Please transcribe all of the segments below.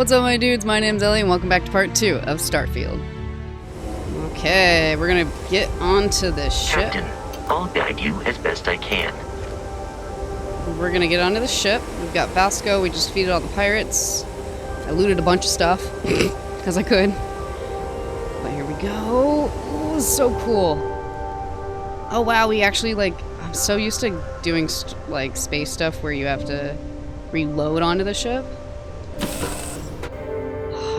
What's up, my dudes? My name's Ellie, and welcome back to part 2 of Starfield. Okay, we're gonna get onto this ship. Captain, I'll guide you as best I can. We're gonna get onto the ship. We've got Vasco. We just defeated all the pirates. I looted a bunch of stuff because I could. But here we go. Oh, this is so cool. Oh wow, we actually I'm so used to doing space stuff where you have to reload onto the ship.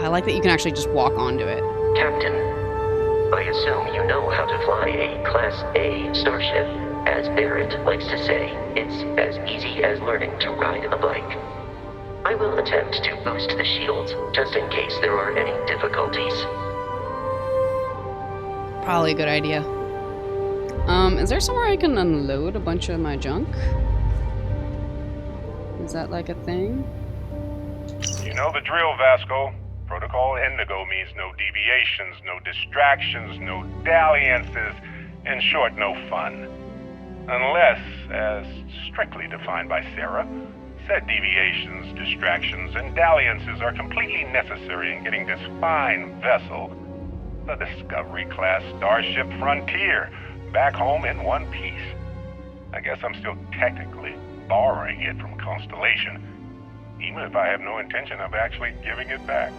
I like that you can actually just walk onto it. Captain, I assume you know how to fly a Class A starship. As Barrett likes to say, it's as easy as learning to ride a bike. I will attempt to boost the shields, just in case there are any difficulties. Probably a good idea. Is there somewhere I can unload a bunch of my junk? Is that like a thing? You know the drill, Vasco. Protocol Indigo means no deviations, no distractions, no dalliances, in short, no fun. Unless, as strictly defined by Sarah, said deviations, distractions, and dalliances are completely necessary in getting this fine vessel, the Discovery-class Starship Frontier, back home in one piece. I guess I'm still technically borrowing it from Constellation, even if I have no intention of actually giving it back.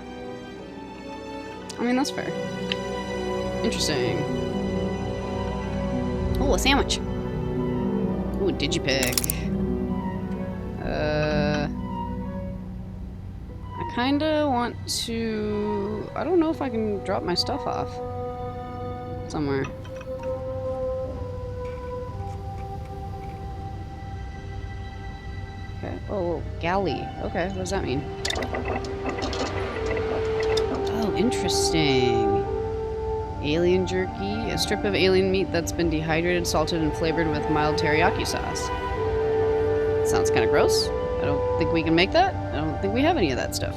I mean, that's fair. Interesting. Oh, a sandwich. Ooh, digipick. I kinda want to... I don't know if I can drop my stuff off somewhere. Okay. Oh, Galley. Okay, what does that mean? Oh, interesting. Alien jerky, a strip of alien meat that's been dehydrated, salted, and flavored with mild teriyaki sauce. Sounds kind of gross. I don't think we can make that. I don't think we have any of that stuff.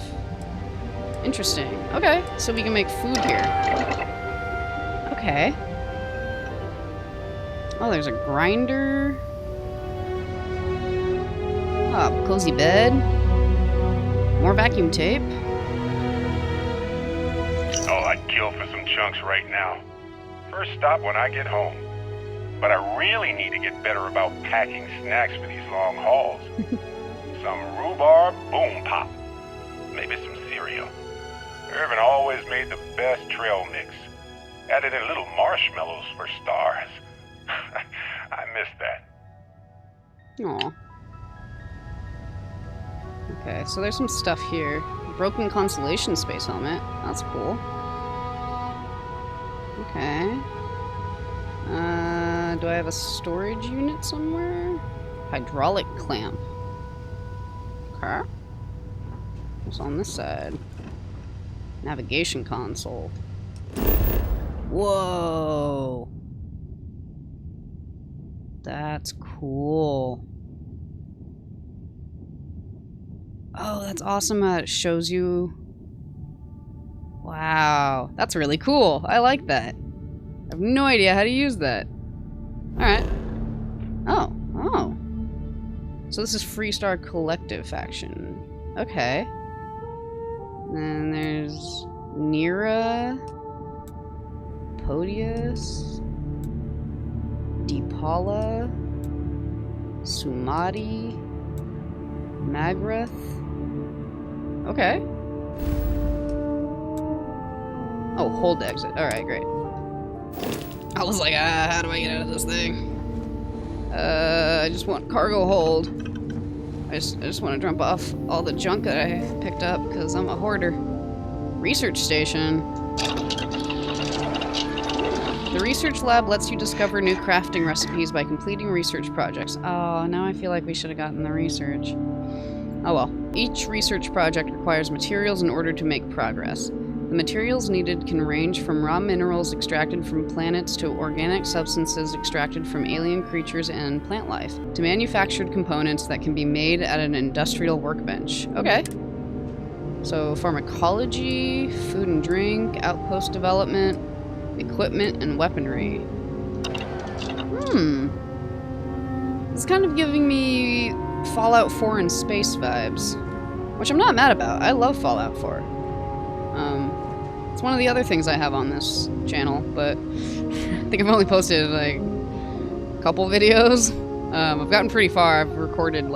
Interesting. Okay, so we can make food here. Okay. Oh, there's a grinder. Oh, cozy bed. More vacuum tape. Oh, I'd kill for some chunks right now. First stop when I get home. But I really need to get better about packing snacks for these long hauls. Some rhubarb boom pop. Maybe some cereal. Irvin always made the best trail mix. Added in little marshmallows for stars. I miss that. Aw. Okay, so there's some stuff here. Broken Constellation space helmet. That's cool. Okay. Do I have a storage unit somewhere? Hydraulic clamp. Okay. What's on this side? Navigation console. Whoa! That's cool. Oh, that's awesome. It shows you... Wow. That's really cool. I like that. I have no idea how to use that. Alright. Oh. Oh. So this is Freestar Collective faction. Okay. Then there's Nira, Podius, Deepala, Sumati, Magrath. Okay. Oh, hold exit. Alright, great. I was like, how do I get out of this thing? I just want cargo hold. I just want to dump off all the junk that I picked up, because I'm a hoarder. Research station. The research lab lets you discover new crafting recipes by completing research projects. Oh, now I feel like we should have gotten the research. Oh well. Each research project requires materials in order to make progress. The materials needed can range from raw minerals extracted from planets to organic substances extracted from alien creatures and plant life, to manufactured components that can be made at an industrial workbench. Okay. So pharmacology, food and drink, outpost development, equipment, and weaponry. It's kind of giving me Fallout 4 and space vibes. Which I'm not mad about. I love Fallout 4. It's one of the other things I have on this channel, but I think I've only posted like a couple videos. I've gotten pretty far. I've recorded a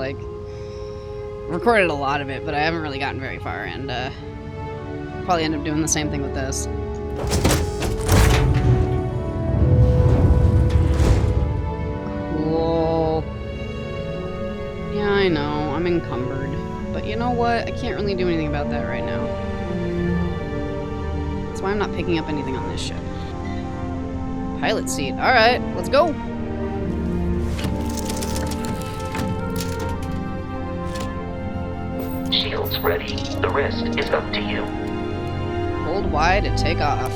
lot of it, but I haven't really gotten very far, and I'll probably end up doing the same thing with this. Cool. Yeah, I know. I'm encumbered. But you know what? I can't really do anything about that right now. That's why I'm not picking up anything on this ship. Pilot seat. Alright, let's go! Shields ready. The rest is up to you. Hold Y to take off.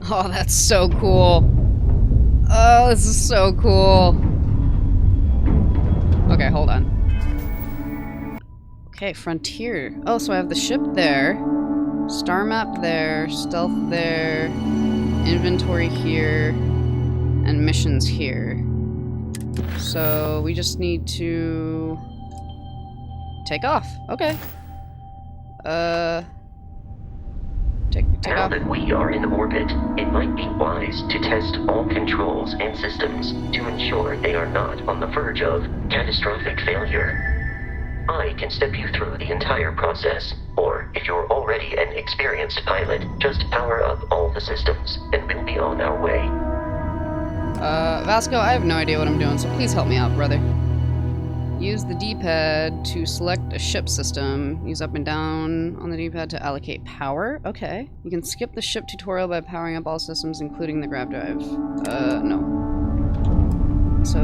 Oh, that's so cool. Oh, this is so cool. Okay, hold on. Okay, frontier. Oh, so I have the ship there. Starmap there. Stealth there. Inventory here. And missions here. So we just need to take off. Okay. Take Now off. that we are in orbit, it might be wise to test all controls and systems to ensure they are not on the verge of catastrophic failure. I can step you through the entire process, or if you're already an experienced pilot, just power up all the systems, and we'll be on our way. Vasco, I have no idea what I'm doing, so please help me out, brother. Use the D-pad to select a ship system. Use up and down on the D-pad to allocate power. Okay. You can skip the ship tutorial by powering up all systems, including the grav drive. No. So...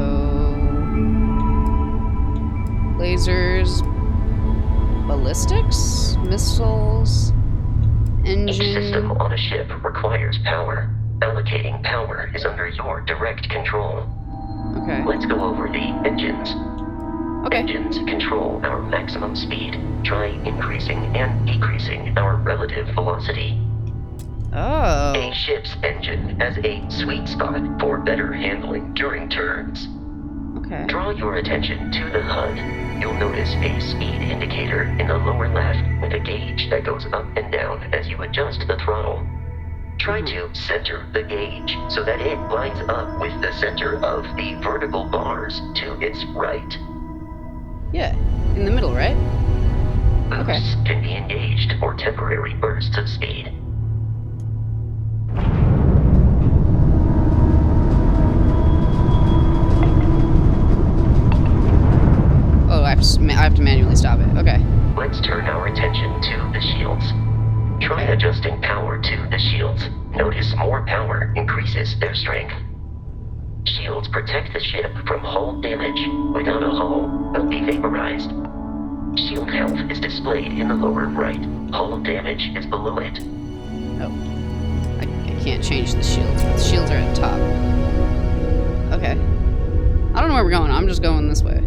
lasers... ballistics? Missiles... engine... Each system on a ship requires power. Allocating power is under your direct control. Okay. Let's go over the engines. Okay. Engines control our maximum speed. Try increasing and decreasing our relative velocity. Oh. A ship's engine has a sweet spot for better handling during turns. Okay. Draw your attention to the HUD. You'll notice a speed indicator in the lower left with a gauge that goes up and down as you adjust the throttle. Try to center the gauge so that it lines up with the center of the vertical bars to its right. Yeah, in the middle, right? Boosts can be engaged for temporary bursts of speed. Oh, I have to manually stop it. Okay. Let's turn our attention to the shields. Try adjusting power to the shields. Notice more power increases their strength. Shields protect the ship from hull damage. Without a hull, they'll be vaporized. Shield health is displayed in the lower right. Hull damage is below it. Oh. I can't change the shields, but the shields are at the top. Okay. I don't know where we're going. I'm just going this way.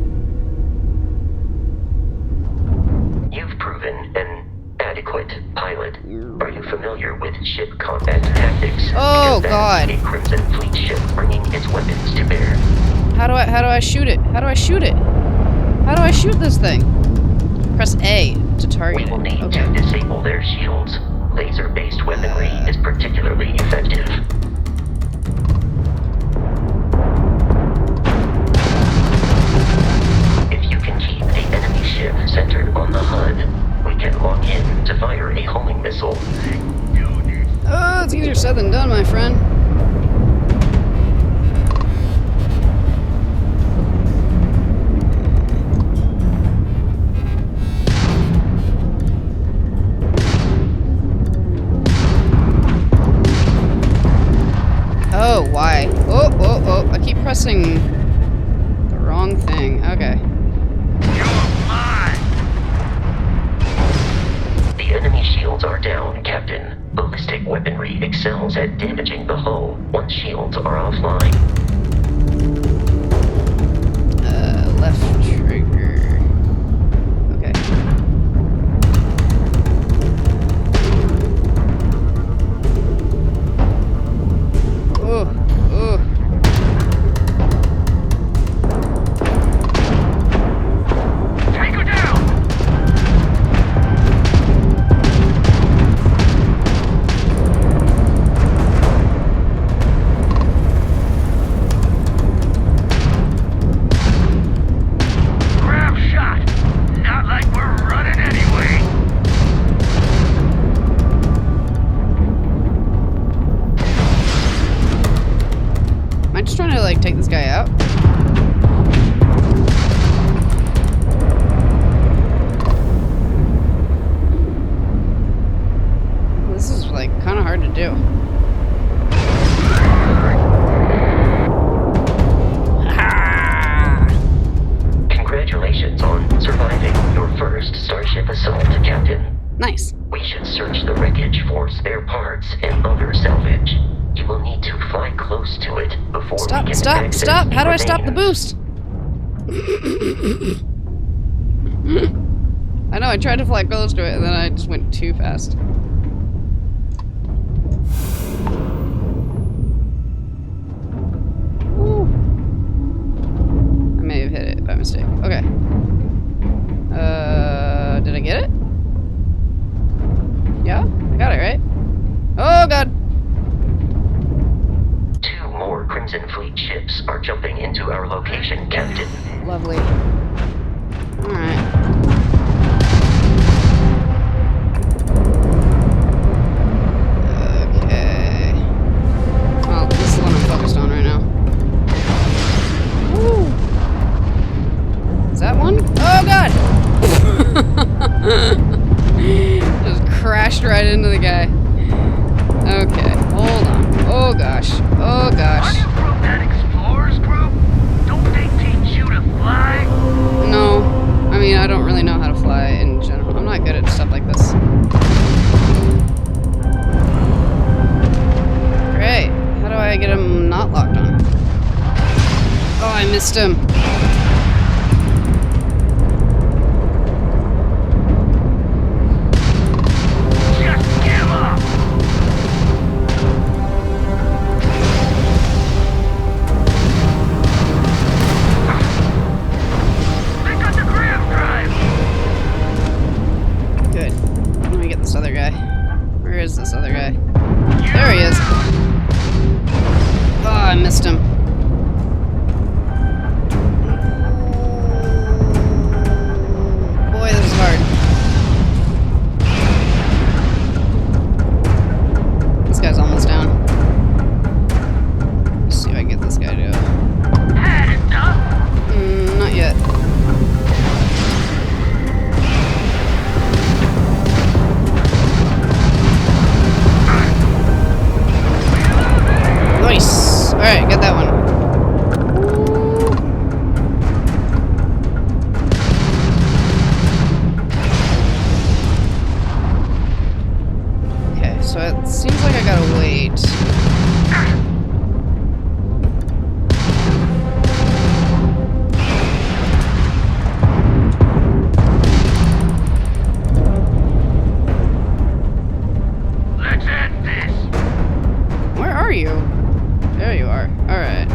You've proven an adequate pilot. Are you familiar with ship combat tactics? Oh, Because God. that's a Crimson Fleet ship bringing its weapons to bear. How do I shoot it? How do I shoot it? How do I shoot this thing? Press A to target We will it. need Okay. to disable their shields. Laser-based weaponry is particularly effective. If you can keep the enemy ship centered on the HUD, we can lock in to fire a homing missile. Oh, it's easier said than done, my friend. Oh, why? Oh, I keep pressing the wrong thing. Okay. The enemy shields are down, Captain. Ballistic weaponry excels at damaging the hull once shields are offline. Surviving your first starship assault, Captain. Nice. We should search the wreckage for spare parts and other salvage. You will need to fly close to it before we can access Stop! How do I stop the remains. boost? I know, I tried to fly close to it and then I just went too fast. Woo. I may have hit it by mistake. Okay. Did I get it? Yeah? I got it, right? Oh god! 2 more Crimson Fleet ships are jumping into our location, Captain. Lovely. Alright. Okay. Well, this is the one I'm focused on right now. Woo! Is that one? Oh god! Just crashed right into the guy. Okay, hold on. Oh gosh. Oh gosh. Are you from that explorers group? Don't they teach you to fly? No. I mean, I don't really know how to fly in general. I'm not good at stuff like this. Great. How do I get him not locked on? Oh, I missed him. Just give up! They got the gram drive! Good. Let me get this other guy. Where is this other guy? There he is. Oh, I missed him. Boy, this is hard. This guy's almost down. Let's see if I can get this guy to go. Had it done! Not yet. Nice! Alright, get that one. Okay, so it seems like I gotta wait. Let's end this! Where are you? There you are. Alright.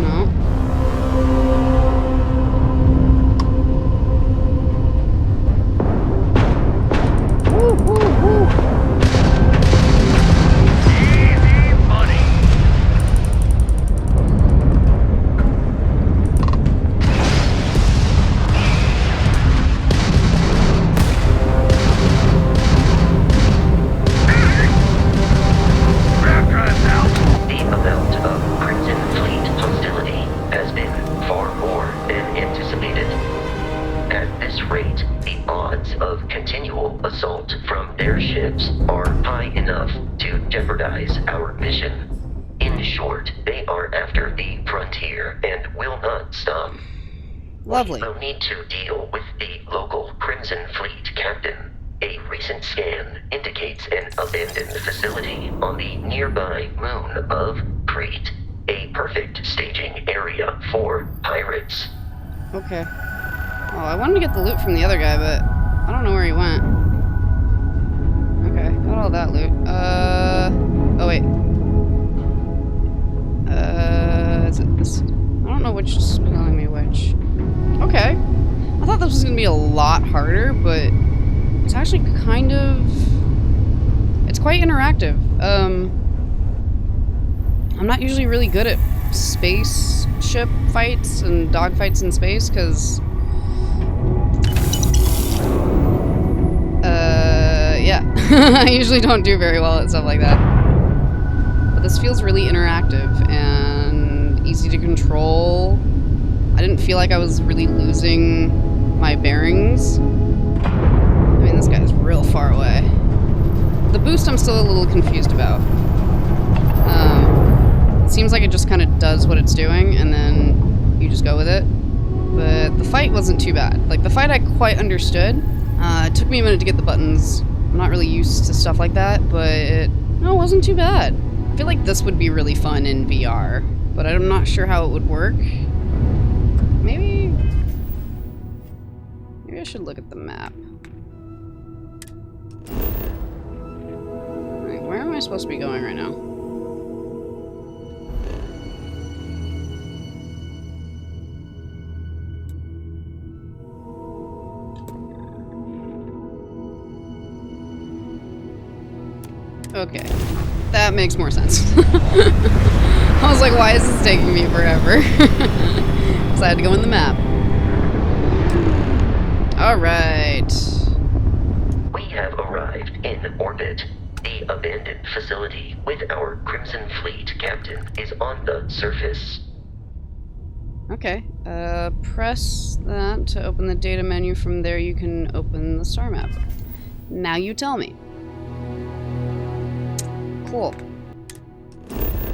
No. Woo, woo, woo. Easy, buddy! Gram drive's out! The amount of Crimson Fleet hostility has been far more than anticipated. At this rate, the odds of continual assault from their ships are high enough to jeopardize our mission. In short, they are after the frontier and will not stop. Lovely. We'll need to deal with the local Crimson Fleet captain. A recent scan indicates an abandoned facility on the nearby moon of Crete, a perfect staging area for pirates. Okay. Oh, I wanted to get the loot from the other guy, but I don't know where he went. Okay, got all that loot. Oh wait. Is it this? I don't know which is telling me which. Okay. I thought this was gonna be a lot harder, but it's actually kind of... It's quite interactive. I'm not usually really good at spaceship fights and dogfights in space, because... yeah. I usually don't do very well at stuff like that. But this feels really interactive and easy to control. I didn't feel like I was really losing my bearings. I mean, this guy's real far away. The boost I'm still a little confused about. seems like it just kind of does what it's doing, and then you just go with it. But the fight wasn't too bad. Like, the fight I quite understood. It took me a minute to get the buttons. I'm not really used to stuff like that, but it wasn't too bad. I feel like this would be really fun in VR, but I'm not sure how it would work. Maybe I should look at the map. Alright, where am I supposed to be going right now? Okay, that makes more sense. I was like, why is this taking me forever? Because I had to go in the map. Alright. We have arrived in orbit. The abandoned facility with our Crimson Fleet captain is on the surface. Okay, press that to open the data menu. From there you can open the star map. Now you tell me. Cool.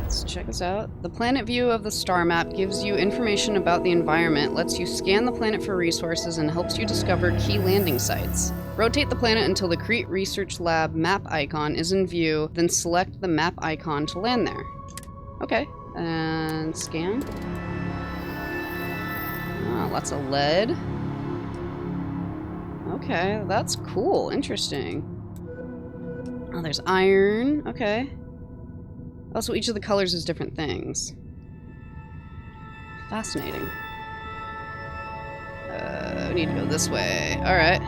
Let's check this out. The planet view of the star map gives you information about the environment, lets you scan the planet for resources, and helps you discover key landing sites. Rotate the planet until the Crete Research Lab map icon is in view, then select the map icon to land there. Okay, and scan. Oh, lots of lead. Okay, that's cool. Interesting. Oh, there's iron. Okay. Also, each of the colors is different things. Fascinating. We need to go this way. Alright.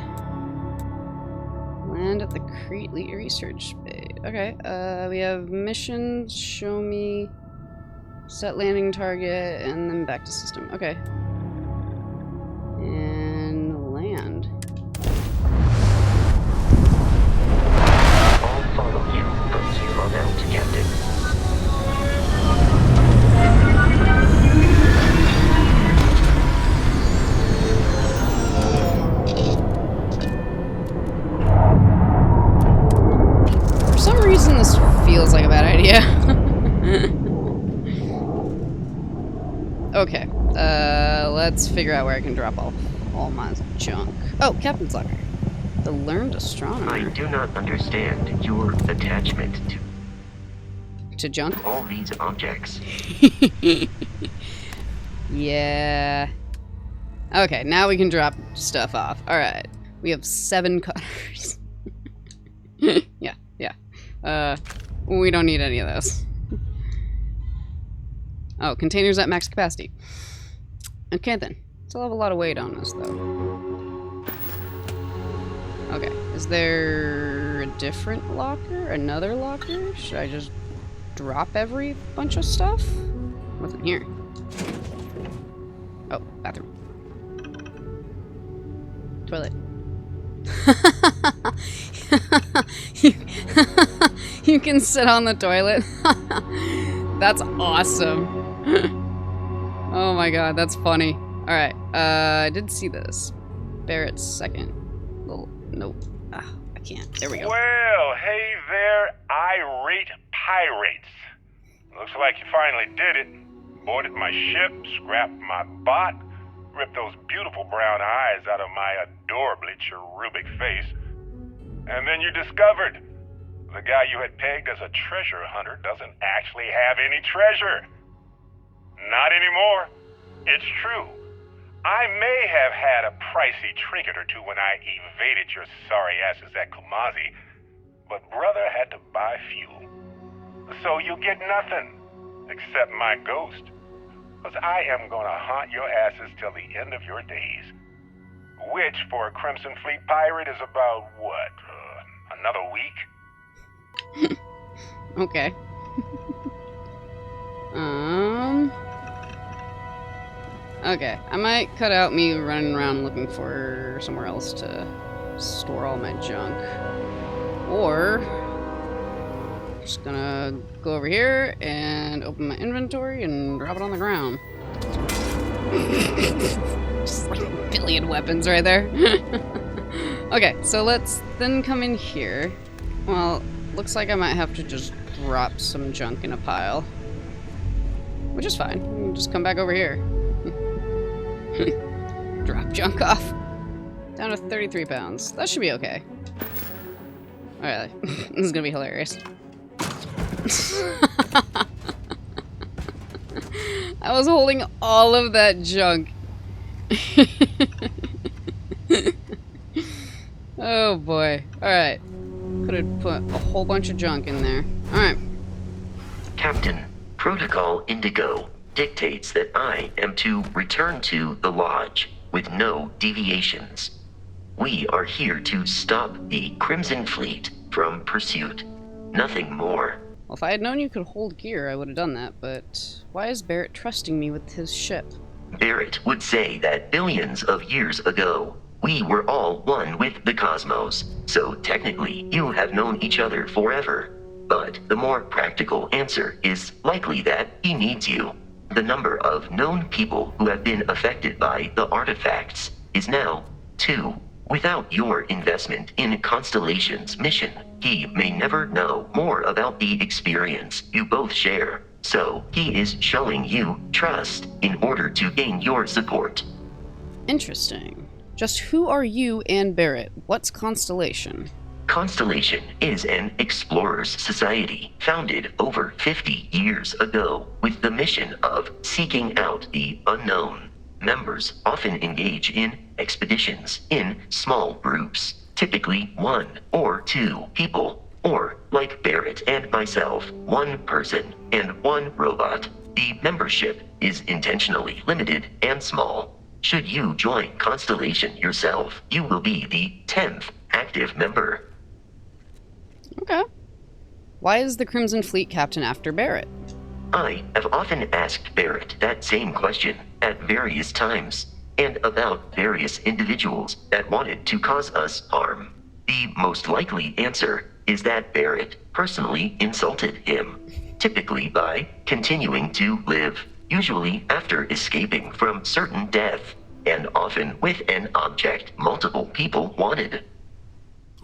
Land at the Crete Research Base. Okay, we have missions, show me, set landing target, and then back to system. Okay. And land. I'll follow you from here on out, Captain. For some reason, this feels like a bad idea. Okay, let's figure out where I can drop off all my junk. Oh, Captain's Locker. The learned astronomer. I do not understand your attachment To junk? all these objects. Yeah. Okay, now we can drop stuff off. Alright. We have 7 cutters. Yeah. We don't need any of those. Oh, containers at max capacity. Okay then. Still have a lot of weight on us though. Okay. Is there a different locker? Another locker? Should I just drop every bunch of stuff? What's in here? Oh, bathroom. Toilet. You can sit on the toilet. That's awesome. Oh my god, that's funny. Alright, I did see this. Barrett's second. Little, nope. Ah, I can't. There we go. Well, hey there, irate pirates. Looks like you finally did it. Boarded my ship, scrapped my bot, ripped those beautiful brown eyes out of my adorably cherubic face, and then you discovered the guy you had pegged as a treasure hunter doesn't actually have any treasure. Not anymore. It's true. I may have had a pricey trinket or two when I evaded your sorry asses at Kumazi, but brother had to buy fuel. So you get nothing, except my ghost. Because I am gonna haunt your asses till the end of your days. Which, for a Crimson Fleet pirate, is about, what, another week? Okay. Okay, I might cut out me running around looking for somewhere else to store all my junk. Or, I'm just gonna go over here and open my inventory and drop it on the ground. Just like a billion weapons right there. Okay, so let's then come in here. Well, looks like I might have to just drop some junk in a pile. which is fine. We can just come back over here. Drop junk off. Down to 33 pounds. That should be okay. Alright, this is gonna be hilarious. I was holding all of that junk. Oh boy. Alright. Could have put a whole bunch of junk in there. Alright. Captain, Protocol Indigo dictates that I am to return to the Lodge with no deviations. We are here to stop the Crimson Fleet from pursuit. Nothing more. Well, if I had known you could hold gear, I would have done that, but why is Barrett trusting me with his ship? Barrett would say that billions of years ago, we were all one with the cosmos, so technically you have known each other forever. But the more practical answer is likely that he needs you. The number of known people who have been affected by the artifacts is now 2. Without your investment in Constellation's mission, he may never know more about the experience you both share. So he is showing you trust in order to gain your support. Interesting. Just who are you and Barrett? What's Constellation? Constellation is an explorers society founded over 50 years ago with the mission of seeking out the unknown. Members often engage in expeditions in small groups, typically 1 or 2 people, or, like Barrett and myself, 1 person and 1 robot. The membership is intentionally limited and small. Should you join Constellation yourself, you will be the 10th active member. Okay. Why is the Crimson Fleet captain after Barrett? I have often asked Barrett that same question at various times, and about various individuals that wanted to cause us harm. The most likely answer is that Barrett personally insulted him, typically by continuing to live, usually after escaping from certain death, and often with an object multiple people wanted.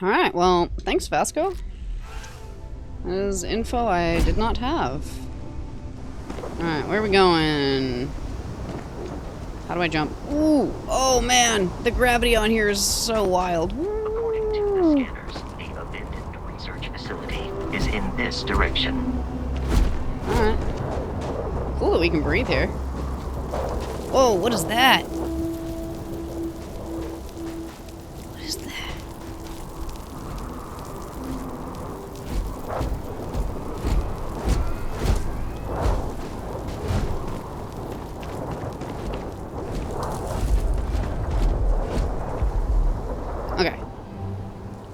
Alright, well, thanks, Vasco. That is info I did not have. Alright, where are we going? How do I jump? Ooh! Oh man! The gravity on here is so wild. According to the scanners, the abandoned research facility is in this direction. Alright. Cool that we can breathe here. Whoa, what is that? What is that? Okay.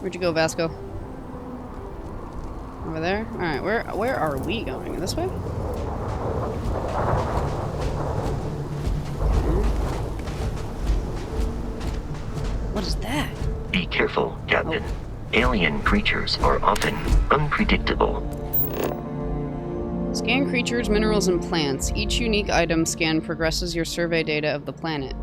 Where'd you go, Vasco? Over there? Alright, where are we going? This way? What is that? Be careful, Captain. Alien creatures are often unpredictable. Scan creatures, minerals, and plants. Each unique item scan progresses your survey data of the planet.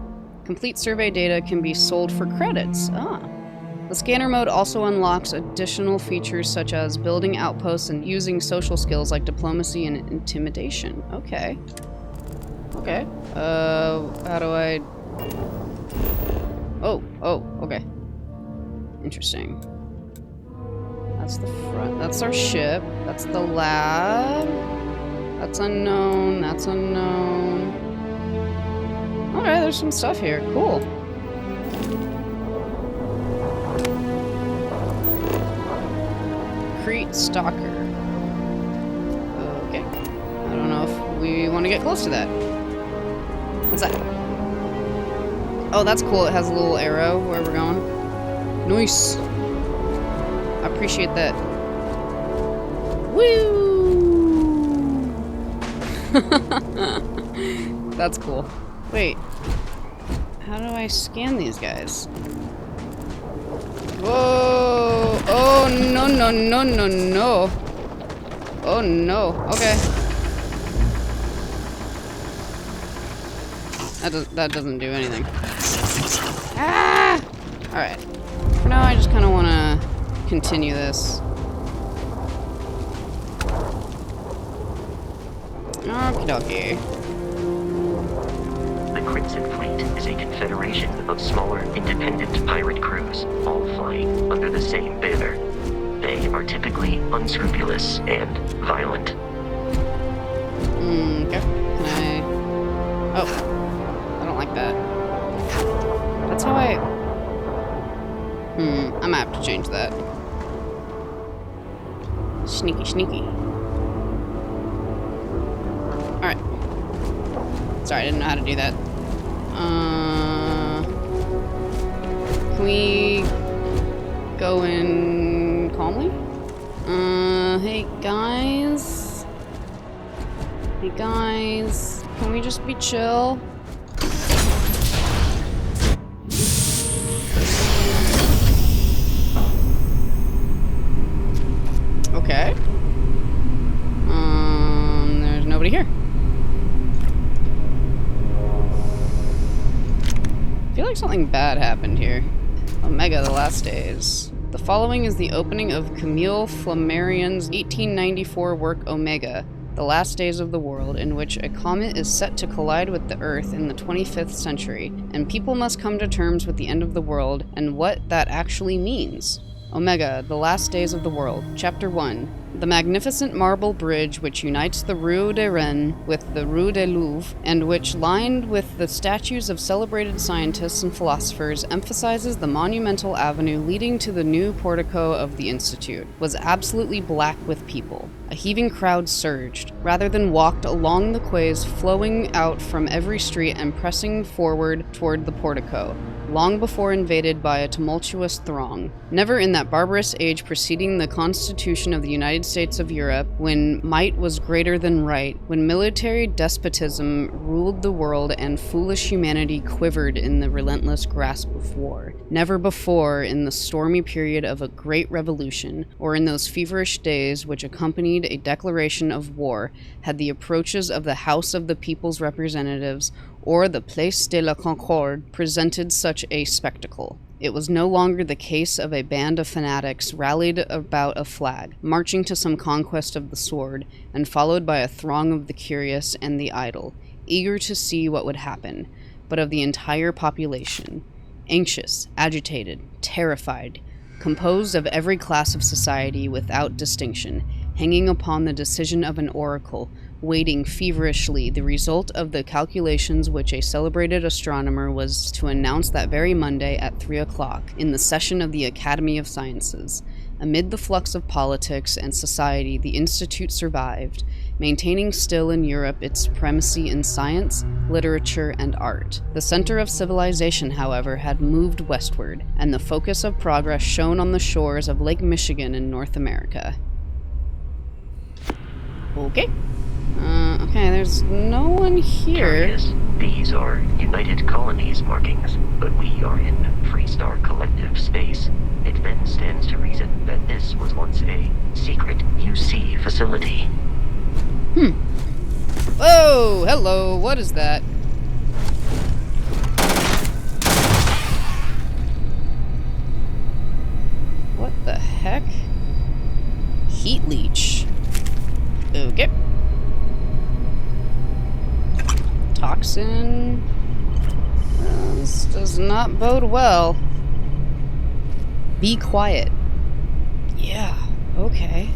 Complete survey data can be sold for credits. The scanner mode also unlocks additional features such as building outposts and using social skills like diplomacy and intimidation. Okay. Okay. How do I... Oh, okay. Interesting. That's the front. That's our ship. That's the lab. That's unknown. That's unknown. Okay, there's some stuff here. Cool. Crete Stalker. Okay. I don't know if we want to get close to that. What's that? Oh, that's cool. It has a little arrow where we're going. Nice. I appreciate that. Woo! That's cool. Wait. How do I scan these guys? Whoa! Oh, no, no, no, no, no. Oh, no. Okay. That doesn't do anything. Ah! Alright. For now, I just kind of want to continue this. Okie dokie. The Crimson Fleet is a confederation of smaller, independent pirate crews, all flying under the same banner. They are typically unscrupulous and violent. Okay. Can I... Oh. I don't like that. That's how I... I might have to change that. Sneaky, sneaky. Alright. Sorry, I didn't know how to do that. Can we go in calmly? Hey guys. Hey guys. Can we just be chill? Okay. There's nobody here. I feel like something bad happened here. Omega, the last days. The following is the opening of Camille Flammarion's 1894 work Omega, The Last Days of the World, in which a comet is set to collide with the Earth in the 25th century, and people must come to terms with the end of the world and what that actually means. Omega, The Last Days of the World, Chapter 1. The magnificent marble bridge which unites the Rue de Rennes with the Rue de Louvre, and which, lined with the statues of celebrated scientists and philosophers, emphasizes the monumental avenue leading to the new portico of the Institute, was absolutely black with people. A heaving crowd surged, rather than walked along the quays flowing out from every street and pressing forward toward the portico, long before invaded by a tumultuous throng. Never in that barbarous age preceding the Constitution of the United States of Europe, when might was greater than right, when military despotism ruled the world and foolish humanity quivered in the relentless grasp of war. Never before, in the stormy period of a great revolution, or in those feverish days which accompanied a declaration of war, had the approaches of the House of the People's Representatives or the Place de la Concorde presented such a spectacle. It was no longer the case of a band of fanatics rallied about a flag, marching to some conquest of the sword, and followed by a throng of the curious and the idle, eager to see what would happen, but of the entire population, anxious, agitated, terrified, composed of every class of society without distinction, hanging upon the decision of an oracle, waiting feverishly the result of the calculations which a celebrated astronomer was to announce that very Monday at 3 o'clock in the session of the Academy of Sciences. Amid the flux of politics and society, the Institute survived, maintaining still in Europe its supremacy in science, literature, and art. The center of civilization, however, had moved westward, and the focus of progress shone on the shores of Lake Michigan in North America. Okay. Okay, there's no one here. Curious. These are United Colonies markings, but we are in Freestar Collective space. It then stands to reason that this was once a secret UC facility. Whoa! Hello, what is that? What the heck? Heat leech. Okay. Toxin. This does not bode well. Be quiet. Yeah, okay.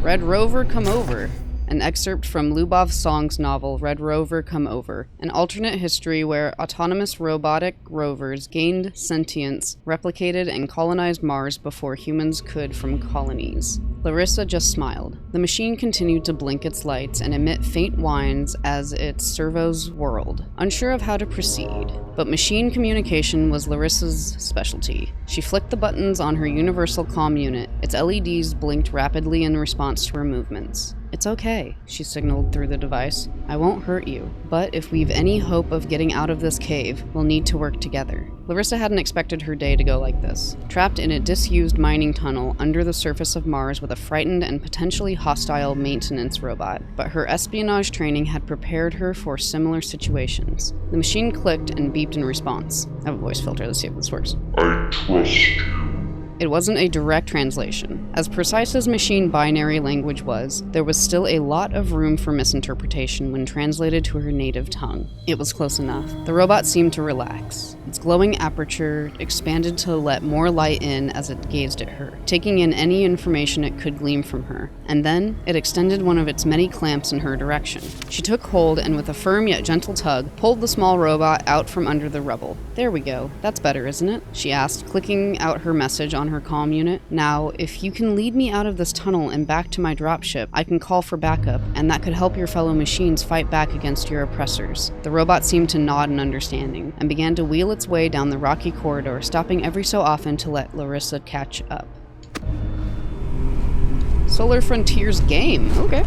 Red Rover, come over. An excerpt from Lubov Song's novel Red Rover, Come Over, an alternate history where autonomous robotic rovers gained sentience, replicated, and colonized Mars before humans could from colonies. Larissa just smiled. The machine continued to blink its lights and emit faint whines as its servos whirled, unsure of how to proceed. But machine communication was Larissa's specialty. She flicked the buttons on her universal comm unit. Its LEDs blinked rapidly in response to her movements. It's okay, she signaled through the device. I won't hurt you, but if we've any hope of getting out of this cave, we'll need to work together. Larissa hadn't expected her day to go like this. Trapped in a disused mining tunnel under the surface of Mars with a frightened and potentially hostile maintenance robot, but her espionage training had prepared her for similar situations. The machine clicked and beeped in response. I have a voice filter, let's see if this works. I trust you. it wasn't a direct translation. As precise as machine binary language was, there was still a lot of room for misinterpretation when translated to her native tongue. It was close enough. The robot seemed to relax. Its glowing aperture expanded to let more light in as it gazed at her, taking in any information it could glean from her. And then, it extended one of its many clamps in her direction. She took hold and with a firm yet gentle tug, pulled the small robot out from under the rubble. There we go. That's better, isn't it? She asked, clicking out her message on her comm unit. Now, if you can lead me out of this tunnel and back to my dropship, I can call for backup, and that could help your fellow machines fight back against your oppressors. The robot seemed to nod in understanding, and began to wheel its way down the rocky corridor, stopping every so often to let Larissa catch up. Solar Frontiers game. Okay.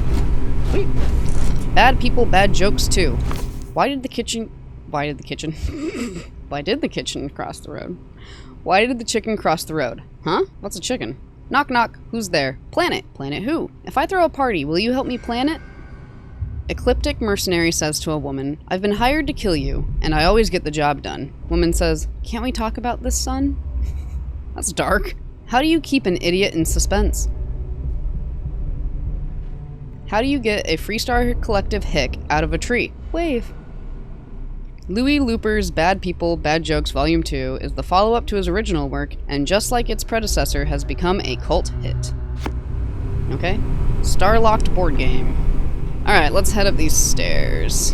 Sweet. Bad people, bad jokes too. Why did the kitchen cross the road? Why did the chicken cross the road? Huh? What's a chicken? Knock knock. Who's there? Planet. Planet who? If I throw a party, will you help me plan it? Ecliptic mercenary says to a woman, I've been hired to kill you, and I always get the job done. Woman says, can't we talk about this, son? That's dark. How do you keep an idiot in suspense? How do you get a Freestar Collective hick out of a tree? Wave. Louis Looper's Bad People, Bad Jokes Volume 2 is the follow-up to his original work, and just like its predecessor, has become a cult hit. Okay? Starlocked board game. Alright, let's head up these stairs.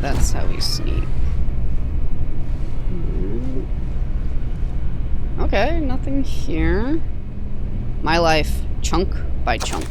That's how we sneak. Okay, nothing here. My life, chunk by chunk.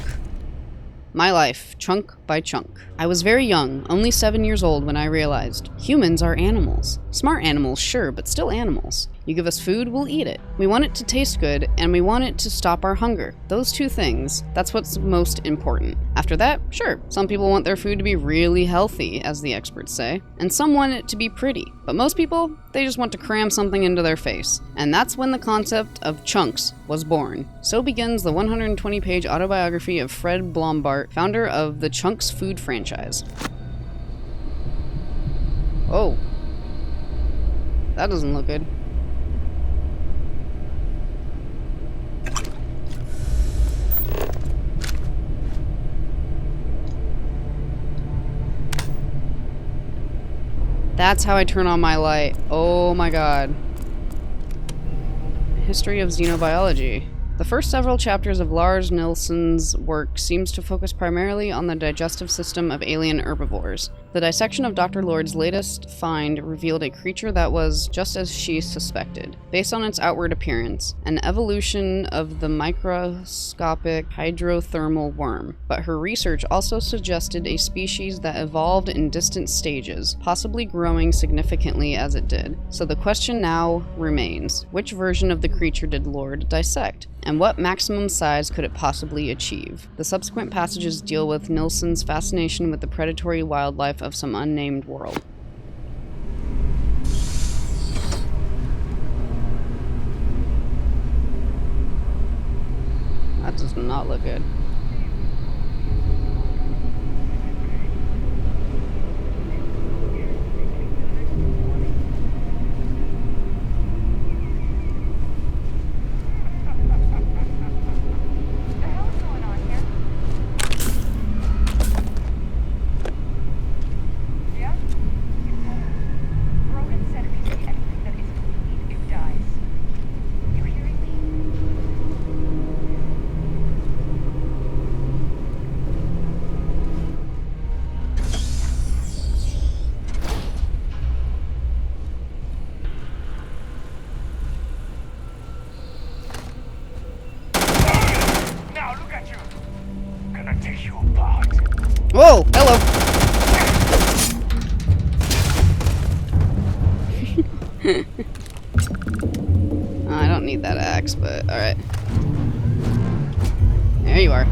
My life, chunk by chunk. I was very young, only 7 years old, when I realized humans are animals. Smart animals, sure, but still animals. You give us food, we'll eat it. We want it to taste good, and we want it to stop our hunger. Those two things, that's what's most important. After that, sure, some people want their food to be really healthy, as the experts say, and some want it to be pretty. But most people, they just want to cram something into their face. And that's when the concept of chunks was born. So begins the 120-page autobiography of Fred Blombart, founder of the Chunks food franchise. Oh. That doesn't look good. That's how I turn on my light. Oh my god. History of Xenobiology. The first several chapters of Lars Nilsson's work seems to focus primarily on the digestive system of alien herbivores. The dissection of Dr. Lord's latest find revealed a creature that was just as she suspected, based on its outward appearance, an evolution of the microscopic hydrothermal worm. But her research also suggested a species that evolved in distant stages, possibly growing significantly as it did. So the question now remains, which version of the creature did Lord dissect? And what maximum size could it possibly achieve? The subsequent passages deal with Nilsson's fascination with the predatory wildlife of some unnamed world. That does not look good. Whoa! Hello! I don't need that axe, but alright. There you are. You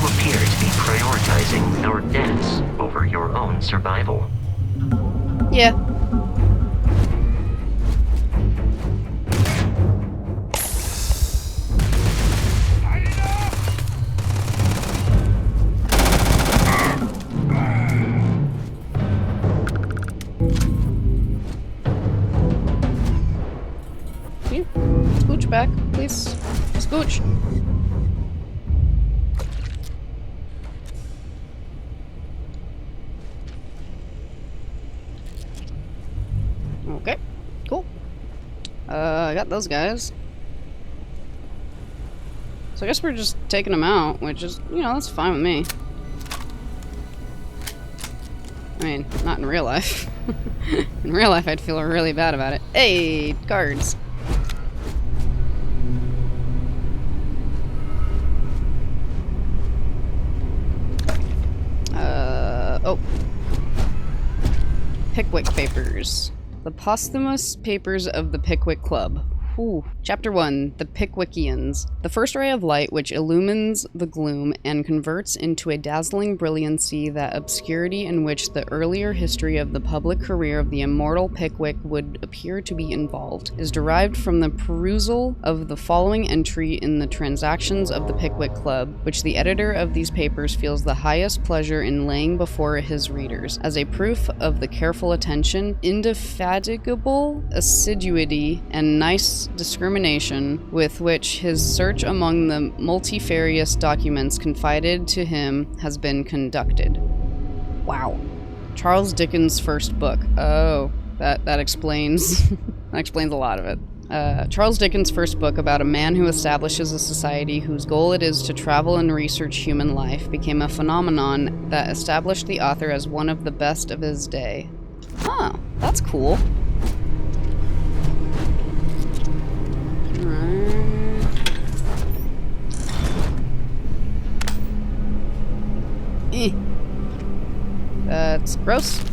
appear to be prioritizing our deaths over your own survival. Yeah. scooch back, please? Scooch! Okay, cool. I got those guys. So I guess we're just taking them out, which is, you know, that's fine with me. I mean, not in real life. In real life, I'd feel really bad about it. Hey, cards. Oh. Pickwick Papers. The posthumous papers of the Pickwick Club. Ooh. Chapter 1. The Pickwickians. The first ray of light which illumines the gloom and converts into a dazzling brilliancy that obscurity in which the earlier history of the public career of the immortal Pickwick would appear to be involved, is derived from the perusal of the following entry in the Transactions of the Pickwick Club, which the editor of these papers feels the highest pleasure in laying before his readers, as a proof of the careful attention, indefatigable assiduity, and nice discrimination with which his search among the multifarious documents confided to him has been conducted. Wow. Charles Dickens' first book. Oh, that explains that explains a lot of it. Charles Dickens' first book about a man who establishes a society whose goal it is to travel and research human life became a phenomenon that established the author as one of the best of his day. Huh, that's cool. That's gross.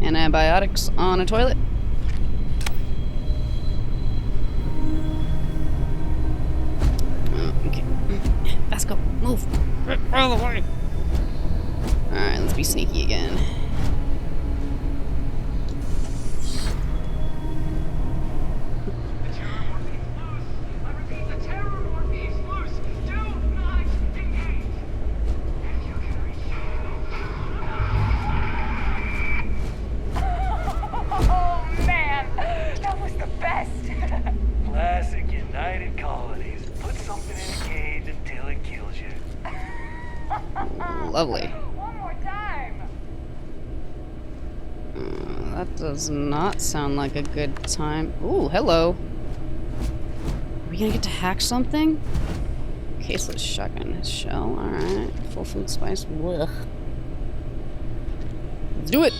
Antibiotics on a toilet. Okay. Vasco, move. Out of the way. Alright, let's be sneaky again. Lovely. One more time. That does not sound like a good time. Ooh, hello. Are we gonna get to hack something? Caseless shotgun shell. Alright. Full food spice. Ugh. Let's do it.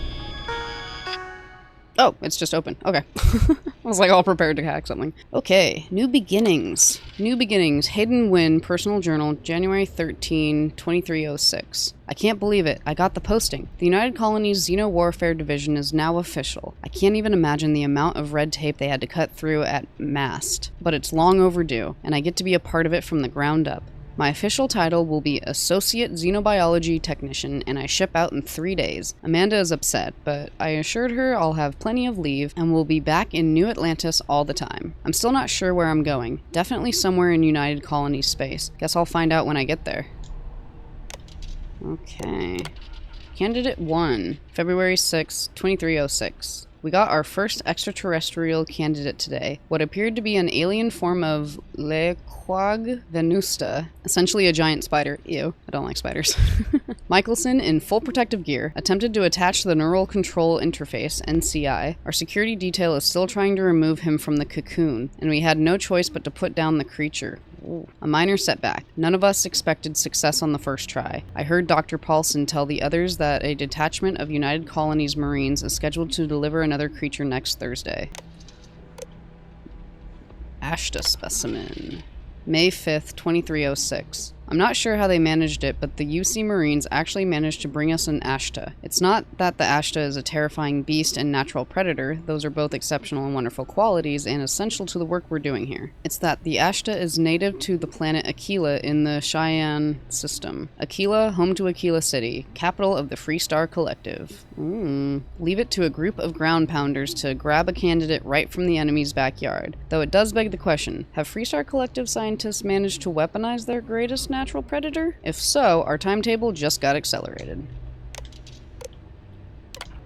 Oh, it's just open. Okay. I was like all prepared to hack something. Okay, new beginnings. New beginnings. HAYDEN Wynn, personal journal, January 13, 2306. I can't believe it. I got the posting. The United Colonies Xeno Warfare Division is now official. I can't even imagine the amount of red tape they had to cut through at MAST, but it's long overdue, and I get to be a part of it from the ground up. My official title will be Associate Xenobiology Technician, and I ship out in 3 days. Amanda is upset, but I assured her I'll have plenty of leave and will be back in New Atlantis all the time. I'm still not sure where I'm going. Definitely somewhere in United Colonies space. Guess I'll find out when I get there. Okay. Candidate 1, February 6, 2306. We got our first extraterrestrial candidate today, what appeared to be an alien form of Lequag venusta, essentially a giant spider. Ew, I don't like spiders. Michelson, in full protective gear, attempted to attach the Neural Control Interface, NCI. Our security detail is still trying to remove him from the cocoon, and we had no choice but to put down the creature. Ooh. A minor setback. None of us expected success on the first try. I heard Dr. Paulson tell the others that a detachment of United Colonies Marines is scheduled to deliver another creature next Thursday. Ashta specimen. May 5th, 2306. I'm not sure how they managed it, but the UC Marines actually managed to bring us an Ashta. It's not that the Ashta is a terrifying beast and natural predator, those are both exceptional and wonderful qualities and essential to the work we're doing here. It's that the Ashta is native to the planet Aquila in the Cheyenne system. Aquila, home to Aquila City, capital of the Free Star Collective. Leave it to a group of ground pounders to grab a candidate right from the enemy's backyard. Though it does beg the question, have Free Star Collective scientists managed to weaponize their greatest natural predator? If so, our timetable just got accelerated.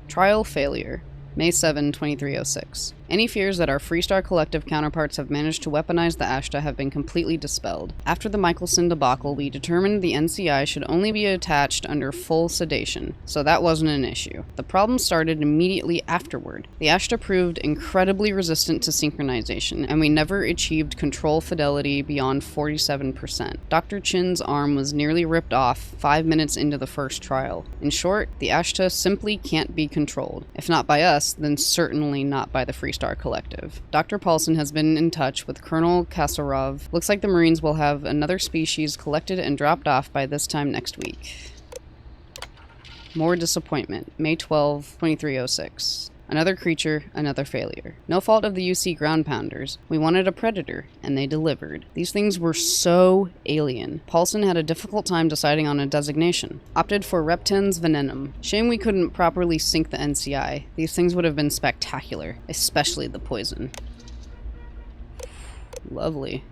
Trial failure. May 7, 2306. Any fears that our Freestar Collective counterparts have managed to weaponize the Ashta have been completely dispelled. After the Michelson debacle, we determined the NCI should only be attached under full sedation, so that wasn't an issue. The problem started immediately afterward. The Ashta proved incredibly resistant to synchronization, and we never achieved control fidelity beyond 47%. Dr. Chin's arm was nearly ripped off 5 minutes into the first trial. In short, the Ashta simply can't be controlled. If not by us, then certainly not by the Freestar Collective. Dr. Paulson has been in touch with Colonel Kasarov. Looks like the Marines will have another species collected and dropped off by this time next week. More disappointment. May 12, 2306. Another creature, another failure. No fault of the UC ground pounders. We wanted a predator, and they delivered. These things were so alien. Paulson had a difficult time deciding on a designation. Opted for Reptens venenum. Shame we couldn't properly sync the NCI. These things would have been spectacular, especially the poison. Lovely.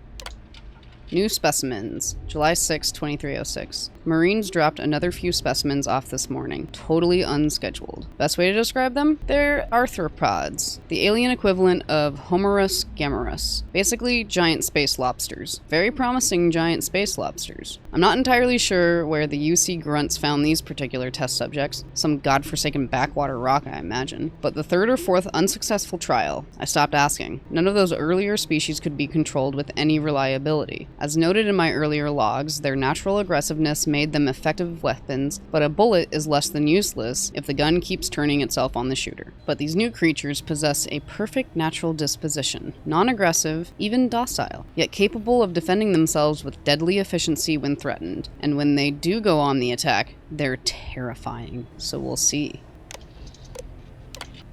New specimens. July 6, 2306. Marines dropped another few specimens off this morning. Totally unscheduled. Best way to describe them? They're arthropods. The alien equivalent of Homerus gammarus. Basically, giant space lobsters. Very promising giant space lobsters. I'm not entirely sure where the UC grunts found these particular test subjects. Some godforsaken backwater rock, I imagine. But the third or fourth unsuccessful trial, I stopped asking. None of those earlier species could be controlled with any reliability. As noted in my earlier logs, their natural aggressiveness made them effective weapons, but a bullet is less than useless if the gun keeps turning itself on the shooter. But these new creatures possess a perfect natural disposition, non-aggressive, even docile, yet capable of defending themselves with deadly efficiency when threatened. And when they do go on the attack, they're terrifying. So we'll see.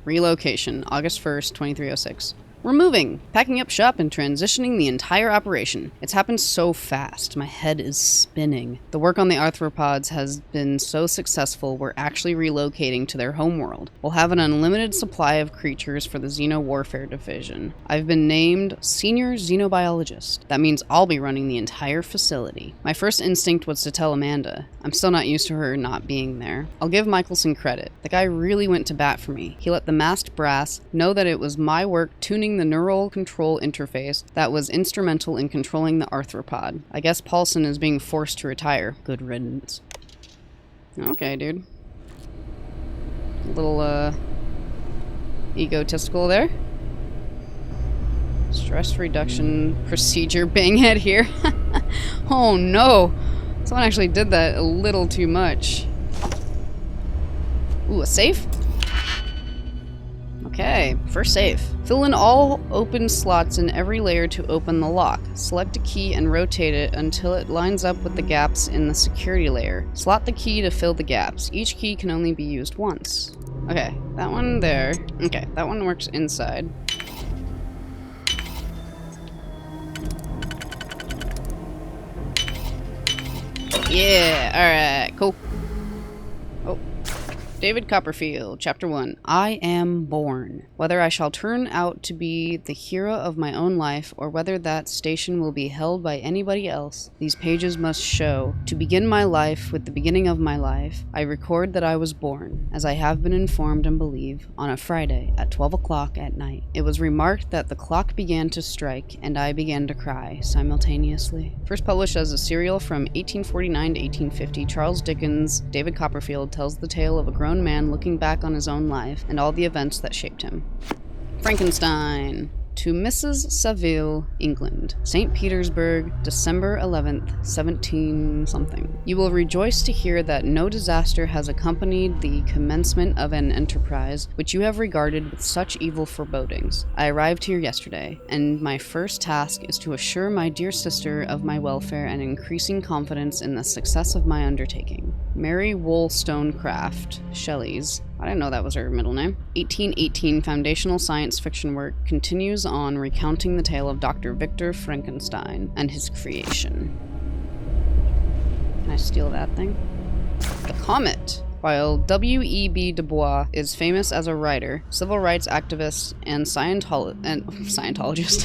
Relocation, August 1st, 2306. We're moving, packing up shop and transitioning the entire operation. It's happened so fast, my head is spinning. The work on the arthropods has been so successful, we're actually relocating to their homeworld. We'll have an unlimited supply of creatures for the Xeno Warfare Division. I've been named Senior Xenobiologist. That means I'll be running the entire facility. My first instinct was to tell Amanda. I'm still not used to her not being there. I'll give Michelson credit. The guy really went to bat for me. He let the masked brass know that it was my work tuning the neural control interface that was instrumental in controlling the arthropod. I guess Paulson is being forced to retire. Good riddance. Okay, dude. A little, egotistical there. Stress reduction procedure banghead here. Oh no! Someone actually did that a little too much. Ooh, a safe? Okay, first safe. Fill in all open slots in every layer to open the lock. Select a key and rotate it until it lines up with the gaps in the security layer. Slot the key to fill the gaps. Each key can only be used once. Okay, that one there. Okay, that one works inside. Yeah, alright, cool. Oh. David Copperfield, Chapter 1. I am born. Whether I shall turn out to be the hero of my own life, or whether that station will be held by anybody else, these pages must show. To begin my life with the beginning of my life, I record that I was born, as I have been informed and believe, on a Friday at 12 o'clock at night. It was remarked that the clock began to strike, and I began to cry simultaneously. First published as a serial from 1849 to 1850, Charles Dickens' David Copperfield tells the tale of a grown man looking back on his own life and all the events that shaped him. Frankenstein. To Mrs. Saville, England. St. Petersburg, December 11th, 17-something. You will rejoice to hear that no disaster has accompanied the commencement of an enterprise which you have regarded with such evil forebodings. I arrived here yesterday, and my first task is to assure my dear sister of my welfare and increasing confidence in the success of my undertaking. Mary Wollstonecraft, Shelley's. I didn't know that was her middle name. 1818 foundational science fiction work continues on recounting the tale of Dr. Victor Frankenstein and his creation. Can I steal that thing? The Comet. While W.E.B. Du Bois is famous as a writer, civil rights activist, and Scientologist,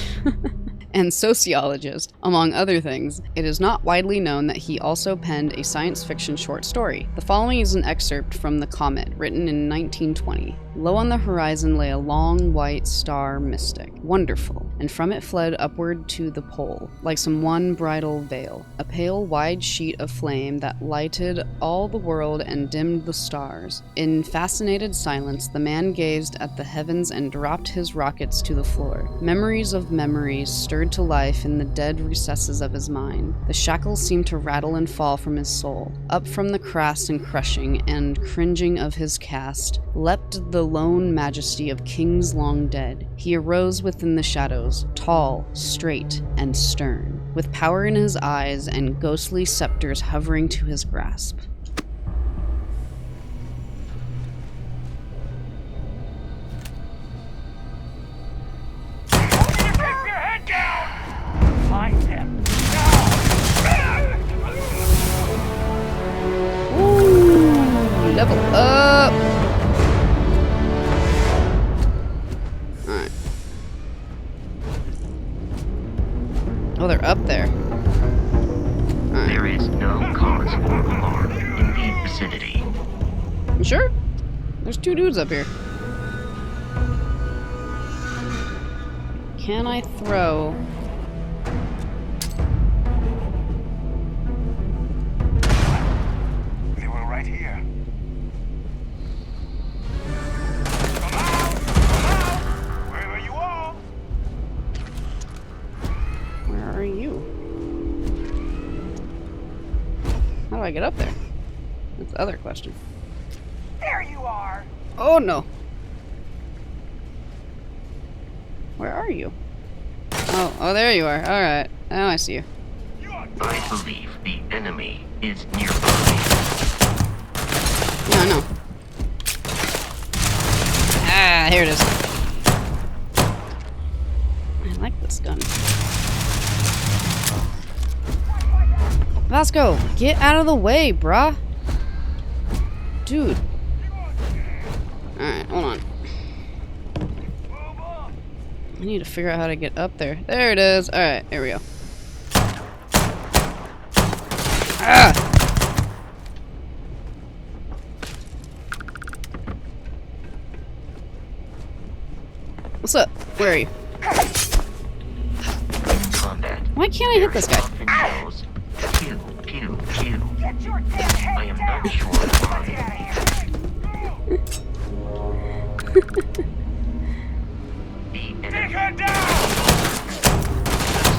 and sociologist, among other things, it is not widely known that he also penned a science fiction short story. The following is an excerpt from The Comet, written in 1920. Low on the horizon lay a long white star mystic, wonderful, and from it fled upward to the pole, like some one bridal veil, a pale wide sheet of flame that lighted all the world and dimmed the stars. In fascinated silence, the man gazed at the heavens and dropped his rockets to the floor. Memories of memories stirred to life in the dead recesses of his mind. The shackles seemed to rattle and fall from his soul. Up from the crass and crushing and cringing of his caste leapt the lone majesty of kings long dead. He arose within the shadows, tall, straight, and stern, with power in his eyes and ghostly scepters hovering to his grasp. Find them. Ooh, level up! Alright. Oh, they're up there. Alright. There is no cause for alarm in the vicinity. You sure? There's two dudes up here. Can I throw... They were right here. Come out! Where are you all? Where are you? How do I get up there? That's the other question. There you are. Oh no! Where are you? Oh, there you are. Alright. Now I see you. I believe the enemy is nearby. Yeah, I know. Ah, here it is. I like this gun. Vasco, get out of the way, bruh. Dude. Alright, hold on. I need to figure out how to get up there. There it is. Alright, here we go. Ah! What's up? Where are you? In combat, Why can't I hit this guy? often yells, pew, pew, pew. Get your dead head I am down. not sure why. The enemy Her down!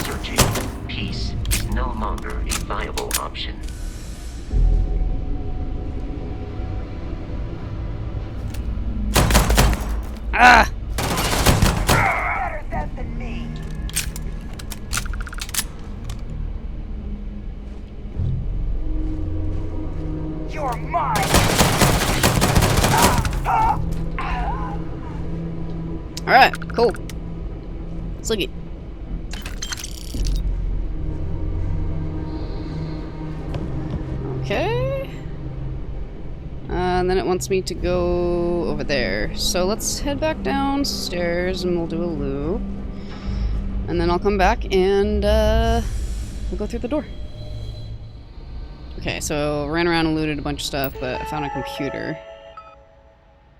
searching. Peace is no longer a viable option. Ah! Better them than me. You're mine. Alright, cool. Let's look it. Okay. And then it wants me to go over there. So let's head back downstairs and we'll do a loop. And then I'll come back and we'll go through the door. Okay, so ran around and looted a bunch of stuff, but I found a computer.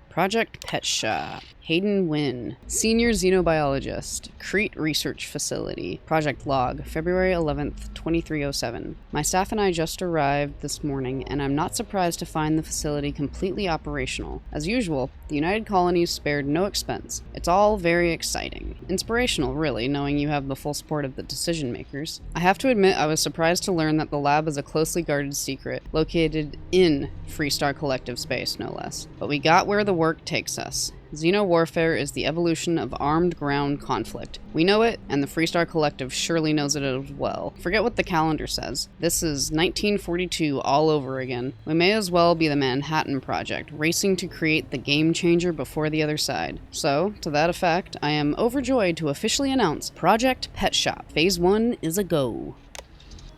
Project Pet Shop. HAYDEN Wynn, Senior Xenobiologist, Crete Research Facility. Project Log, February 11th, 2307. My staff and I just arrived this morning, and I'm not surprised to find the facility completely operational. As usual, the United Colonies spared no expense. It's all very exciting. Inspirational, really, knowing you have the full support of the decision makers. I have to admit I was surprised to learn that the lab is a closely guarded secret, located in Freestar Collective space, no less. But we got where the work takes us. Xeno-warfare is the evolution of armed ground conflict. We know it, and the Freestar Collective surely knows it as well. Forget what the calendar says. This is 1942 all over again. We may as well be the Manhattan Project, racing to create the game changer before the other side. So, to that effect, I am overjoyed to officially announce Project Pet Shop. Phase 1 is a go.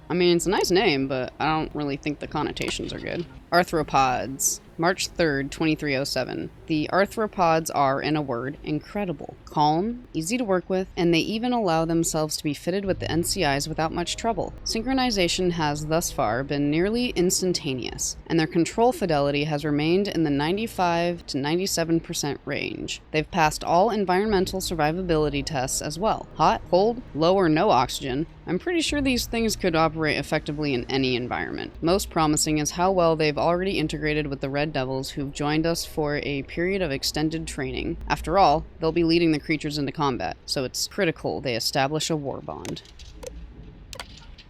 I mean, it's a nice name, but I don't really think the connotations are good. Arthropods. March 3rd, 2307. The arthropods are, in a word, incredible. Calm, easy to work with, and they even allow themselves to be fitted with the NCIs without much trouble. Synchronization has thus far been nearly instantaneous, and their control fidelity has remained in the 95 to 97% range. They've passed all environmental survivability tests as well. Hot, cold, low or no oxygen. I'm pretty sure these things could operate effectively in any environment. Most promising is how well they've already integrated with the Red Devils who've joined us for a period of extended training. After all, they'll be leading the creatures into combat, so it's critical they establish a war bond.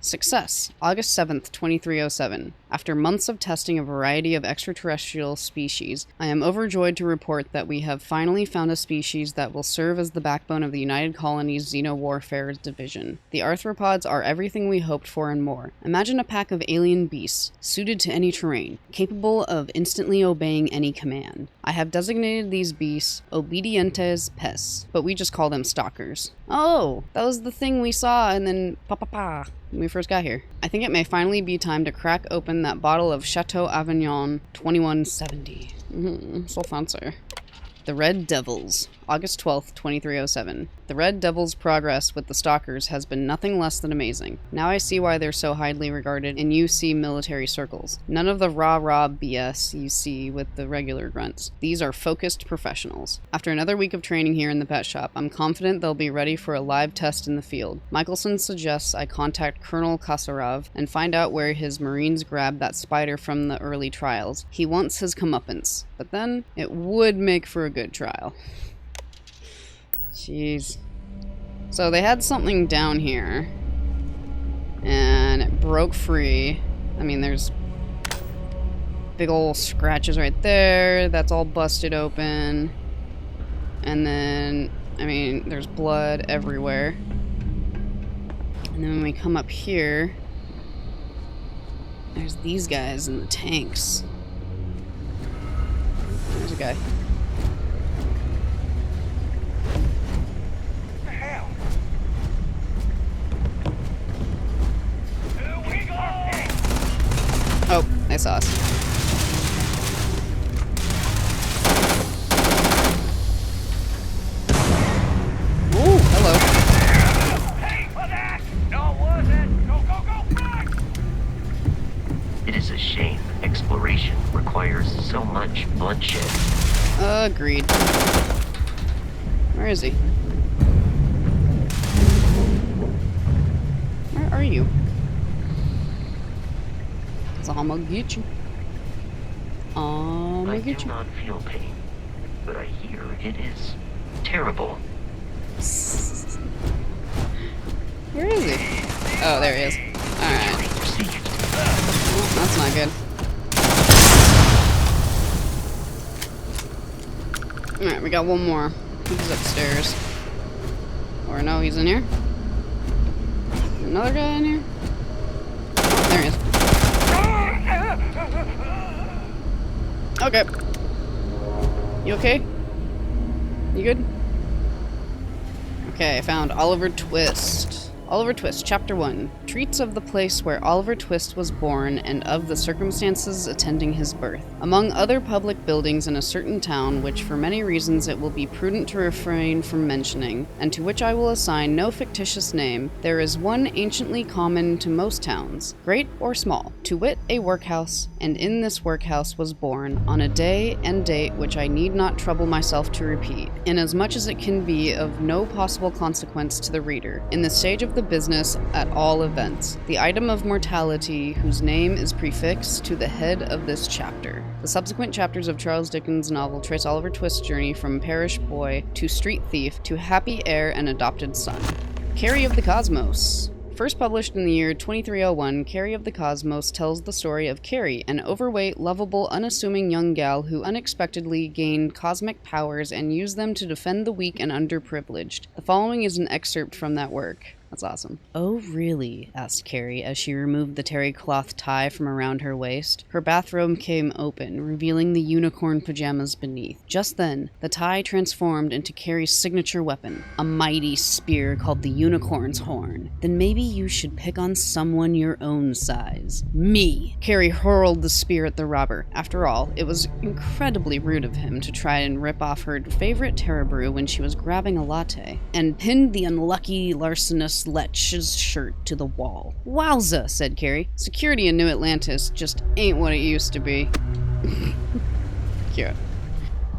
Success, August 7th, 2307. After months of testing a variety of extraterrestrial species, I am overjoyed to report that we have finally found a species that will serve as the backbone of the United Colony's Xenowarfare division. The arthropods are everything we hoped for and more. Imagine a pack of alien beasts, suited to any terrain, capable of instantly obeying any command. I have designated these beasts Obedientes Pes, but we just call them stalkers. Oh, that was the thing we saw and then pa when we first got here. I think it may finally be time to crack open that bottle of Chateau Avignon 2170. So fancy. The Red Devils, August 12th, 2307. The Red Devils' progress with the Stalkers has been nothing less than amazing. Now I see why they're so highly regarded in UC military circles. None of the rah-rah BS you see with the regular grunts. These are focused professionals. After another week of training here in the pet shop, I'm confident they'll be ready for a live test in the field. Michelson suggests I contact Colonel Kasarov and find out where his Marines grabbed that spider from the early trials. He wants his comeuppance, but then it would make for a good trial. Jeez. So they had something down here, and it broke free. I mean, there's big ol' scratches right there. That's all busted open. And then, I mean, there's blood everywhere. And then when we come up here, there's these guys in the tanks. There's a guy. Oh, they saw us. Ooh, hello. Hey for that! No wasn't! Go back! It is a shame exploration requires so much bloodshed. Agreed. Where is he? Where are you? I'm gonna get you. I do not feel pain, but I hear it is terrible. Where is he? Oh, there he is. Alright. Oh, that's not good. Alright, we got one more. He's upstairs. Or no, he's in here. Another guy in here? Oh, there he is. Okay. You okay? You good? Okay, I found Oliver Twist. Oliver Twist, Chapter 1. Treats of the place where Oliver Twist was born and of the circumstances attending his birth. Among other public buildings in a certain town, which for many reasons it will be prudent to refrain from mentioning, and to which I will assign no fictitious name, there is one anciently common to most towns, great or small, to wit a workhouse, and in this workhouse was born, on a day and date which I need not trouble myself to repeat, inasmuch as it can be of no possible consequence to the reader, in the stage of the business at all events, the item of mortality whose name is prefixed to the head of this chapter. The subsequent chapters of Charles Dickens' novel trace Oliver Twist's journey from parish boy to street thief to happy heir and adopted son. Carrie of the Cosmos. First published in the year 2301, Carrie of the Cosmos tells the story of Carrie, an overweight, lovable, unassuming young gal who unexpectedly gained cosmic powers and used them to defend the weak and underprivileged. The following is an excerpt from that work. That's awesome. "Oh, really?" asked Carrie as she removed the terry cloth tie from around her waist. Her bathrobe came open, revealing the unicorn pajamas beneath. Just then, the tie transformed into Carrie's signature weapon, a mighty spear called the Unicorn's Horn. "Then maybe you should pick on someone your own size. Me!" Carrie hurled the spear at the robber. After all, it was incredibly rude of him to try and rip off her favorite Terra Brew when she was grabbing a latte, and pinned the unlucky larcenous Lech's shirt to the wall. "Wowza," said Carrie. "Security in New Atlantis just ain't what it used to be." Cute.